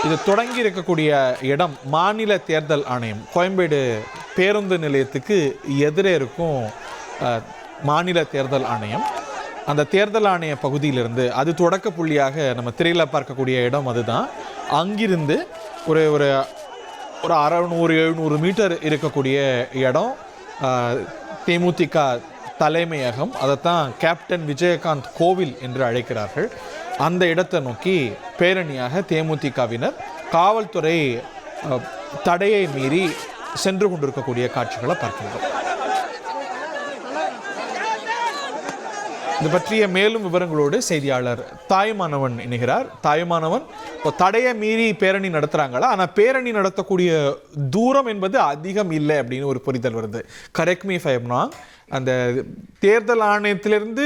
இது தொடங்கி இருக்கக்கூடிய இடம் மாநில தேர்தல் ஆணையம். கோயம்பேடு பேருந்து நிலையத்துக்கு எதிரே இருக்கும் மாநில தேர்தல் ஆணையம். அந்த தேர்தல் ஆணைய பகுதியிலிருந்து அது தொடக்க புள்ளியாக நம்ம திரையில் பார்க்கக்கூடிய இடம் அதுதான். அங்கிருந்து ஒரு ஒரு ஒரு 600-700 மீட்டர் இருக்கக்கூடிய இடம் தேமுதிக தலைமையகம். அதைத்தான் கேப்டன் விஜயகாந்த் கோவில் என்று அழைக்கிறார்கள். அந்த இடத்தை நோக்கி பேரணியாக தேமுதிகவினர் காவல்துறை தடையை மீறி சென்று கொண்டிருக்கக்கூடிய காட்சிகளை பார்க்கின்றோம். இது பற்றிய மேலும் விவரங்களோடு செய்தியாளர் தாயுமானவன் இணைகிறார். தாயுமானவன், இப்போ தடையை மீறி பேரணி நடத்துகிறாங்களா? ஆனால் பேரணி நடத்தக்கூடிய தூரம் என்பது அதிகம் இல்லை அப்படின்னு ஒரு புரிதல் வருது. Correct me if I am wrong. அந்த தேர்தல் ஆணையத்திலிருந்து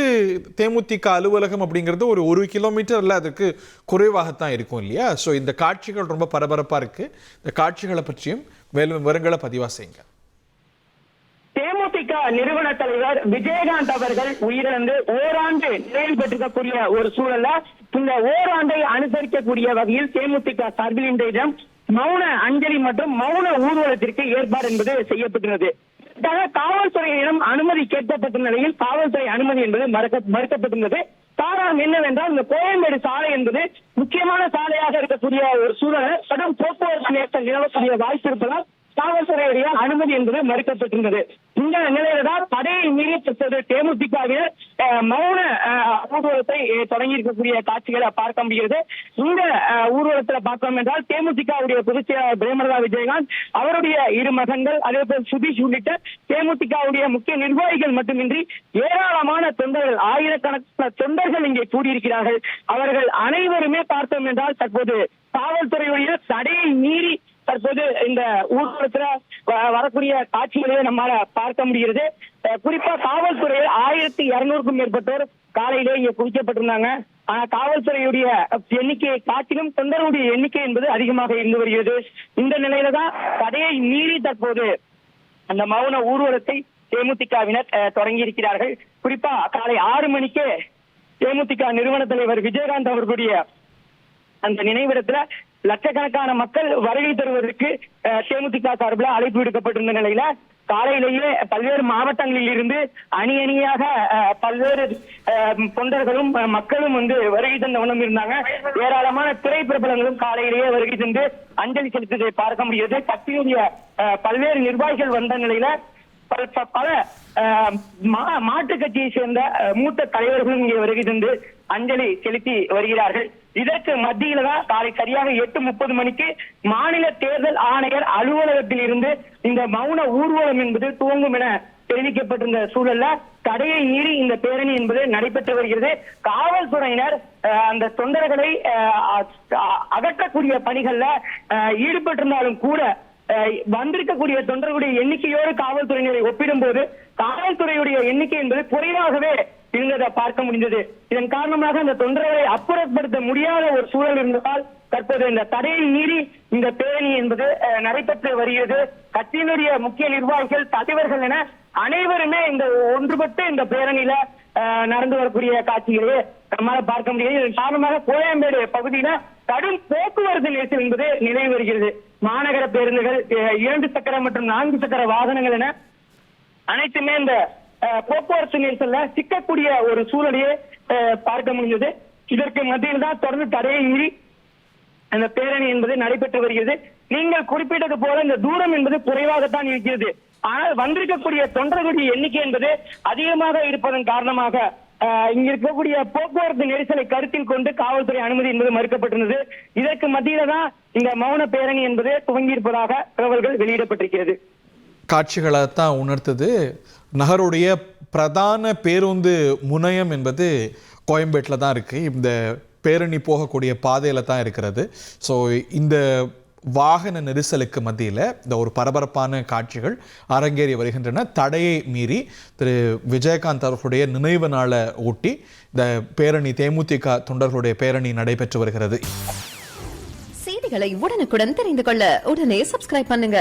தேமுதிக அலுவலகம் அப்படிங்கிறது ஒரு 1 கிலோமீட்டரில் அதுக்கு குறைவாகத்தான் இருக்கும் இல்லையா? ஸோ இந்த காட்சிகள் ரொம்ப பரபரப்பாக இருக்குது. இந்த காட்சிகளை பற்றியும் மேலும் விவரங்களை பதிவாக செய்யுங்க. தேமுதிக நிறுவன தலைவர் விஜயகாந்த் அவர்கள் உயிரிழந்து ஓராண்டு நிறைவு பெற்றிருக்கக்கூடிய ஒரு சூழல்ல இந்த ஓராண்டை அனுசரிக்கக்கூடிய வகையில் தேமுதிக சார்பில் இன்றைய தினம் மௌன அஞ்சலி மற்றும் மௌன ஊர்வலத்திற்கு ஏற்பாடு என்பது செய்யப்பட்டுள்ளது. காவல்துறையிடம் அனுமதி கேட்கப்பட்ட நிலையில் காவல்துறை அனுமதி என்பது மறுக்கப்பட்டுள்ளது. காரணம் என்னவென்றால் இந்த கோயம்பேடு சாலை என்பது முக்கியமான சாலையாக இருக்கக்கூடிய ஒரு சூழலை கடும் போக்குவரத்து நெரிசல் நிலவக்கூடிய வாய்ப்பு இருப்பதால் காவல்துறையுடைய அனுமதி என்பது மறுக்கப்பட்டிருந்தது. இந்த நிலையில தான் தடையை மீறி தேமுதிகவினர் மௌன ஊர்வலத்தை தொடங்கி இருக்கக்கூடிய காட்சிகளை பார்க்க முடிகிறது. இந்த ஊர்வலத்துல பார்த்தோம் என்றால் தேமுதிகவுடைய பொதுச் செயலாளர் பிரேமலதா விஜயகாந்த், அவருடைய 2 மகன்கள், அதே போல் சுதீஷ் உள்ளிட்ட தேமுதிகவுடைய முக்கிய நிர்வாகிகள் மட்டுமின்றி ஏராளமான தொண்டர்கள், ஆயிரக்கணக்கான தொண்டர்கள் இங்கே கூடியிருக்கிறார்கள். அவர்கள் அனைவருமே பார்த்தோம் என்றால் தற்போது காவல்துறையுடைய தடையை மீறி தற்போது இந்த ஊர்வலத்துல வரக்கூடிய காட்சிகளையே நம்மால பார்க்க முடிகிறது. குறிப்பா காவல்துறையில் 1200க்கும் மேற்பட்டோர் காலையிலே இங்க குவிக்கப்பட்டிருந்தாங்க. ஆனா காவல்துறையுடைய எண்ணிக்கையை காட்டிலும் தொண்டர்களுடைய எண்ணிக்கை என்பது அதிகமாக இருந்து வருகிறது. இந்த நிலையில தான் தடையை மீறி தற்போது அந்த மௌன ஊர்வலத்தை தேமுதிகவினர் தொடங்கி இருக்கிறார்கள். குறிப்பா காலை 6 மணிக்கே தேமுதிக நிறுவன தலைவர் விஜயகாந்த் அவர்களுடைய அந்த நினைவிடத்துல லட்சக்கணக்கான மக்கள் வருகை தருவதற்கு தேமுதிக சார்பில் அழைப்பு விடுக்கப்பட்டிருந்த நிலையில காலையிலேயே பல்வேறு மாவட்டங்களில் இருந்து அணி அணியாக பல்வேறு தொண்டர்களும் மக்களும் வருகை தந்த வண்ணம் இருந்தாங்க. ஏராளமான திரைப்பிரபலங்களும் காலையிலேயே வருகை தந்து அஞ்சலி செலுத்துவதை பார்க்க முடிகிறது. கட்சியுடைய பல்வேறு நிர்வாகிகள் வந்த நிலையில பல மாற்றுக் கட்சியை சேர்ந்த மூத்த தலைவர்களும் இங்கே வருகை தந்து அஞ்சலி செலுத்தி வருகிறார்கள். இதற்கு மத்தியில தான் காலை சரியாக 8:30 மணிக்கு மாநில தேர்தல் ஆணையர் அலுவலகத்தில் இருந்து இந்த மௌன ஊர்வலம் என்பது துவங்கும் என தெரிவிக்கப்பட்டிருந்த சூழல்ல தடையை மீறி இந்த பேரணி என்பது நடைபெற்று வருகிறது. காவல்துறையினர் அந்த தொண்டர்களை அகற்றக்கூடிய பணிகள்ல ஈடுபட்டிருந்தாலும் கூட வந்திருக்கக்கூடிய தொண்டர்களுடைய எண்ணிக்கையோடு காவல்துறையினரை ஒப்பிடும் போது காவல்துறையுடைய எண்ணிக்கை என்பது குறைவாகவே இருந்ததை பார்க்க முடிந்தது. இதன் காரணமாக அந்த தொண்டர்களை அப்புறப்படுத்த முடியாத ஒரு சூழல் இருந்ததால் தற்போது இந்த தடையை மீறி இந்த பேரணி என்பது நடைபெற்று வருகிறது. கட்சியினுடைய முக்கிய நிர்வாகிகள், தலைவர்கள் என அனைவருமே இந்த ஒன்றுபட்டு இந்த பேரணியில நடந்து வரக்கூடிய காட்சிகளே நம்மால பார்க்க முடியாது. இதன் காரணமாக கோயம்பேடு பகுதியில கடும் போக்குவரத்து நெரிசல் என்பது நிலவி வருகிறது. மாநகர பேருந்துகள், 2 சக்கர மற்றும் 4 சக்கர வாகனங்கள் என அனைத்துமே இந்த போக்குவரத்து நெரிசல்ல சிக்கக்கூடிய ஒரு சூழலையே பார்க்க முடிந்தது. இதற்கு மத்தியில் தான் தொடர்ந்து தடையை மீறி அந்த பேரணி என்பது நடைபெற்று வருகிறது. நீங்கள் குறிப்பிட்டது போல இந்த தூரம் என்பது குறைவாகத்தான் இருக்கிறது. ஆனால் வந்திருக்கக்கூடிய தொண்டர்களுடைய எண்ணிக்கை என்பது அதிகமாக இருப்பதன் காரணமாக இங்க இருக்கக்கூடிய போக்குவரத்து நெரிசலை கருத்தில் கொண்டு காவல்துறை அனுமதி என்பது மறுக்கப்பட்டிருந்தது. இதற்கு மத்தியில தான் இந்த மௌன பேரணி என்பது துவங்கி இருப்பதாக தகவல்கள் வெளியிடப்பட்டிருக்கிறது. காட்சிகளை தான் உணர்த்தது. நகருடைய பிரதான பேருந்து முனையம் என்பது கோயம்பேட்டில் தான் இருக்குது. இந்த பேரணி போகக்கூடிய பாதையில் தான் இருக்கிறது. ஸோ இந்த வாகன நெரிசலுக்கு மத்தியில் இந்த ஒரு பரபரப்பான காட்சிகள் அரங்கேறி வருகின்றன. தடையை மீறி திரு விஜயகாந்த் அவர்களுடைய நினைவு நாளை ஒட்டி இந்த பேரணி, தேமுதிக தொண்டர்களுடைய பேரணி நடைபெற்று வருகிறது. செய்திகளை உடனுக்குடன் தெரிந்து கொள்ள உடனே சப்ஸ்கிரைப் பண்ணுங்க.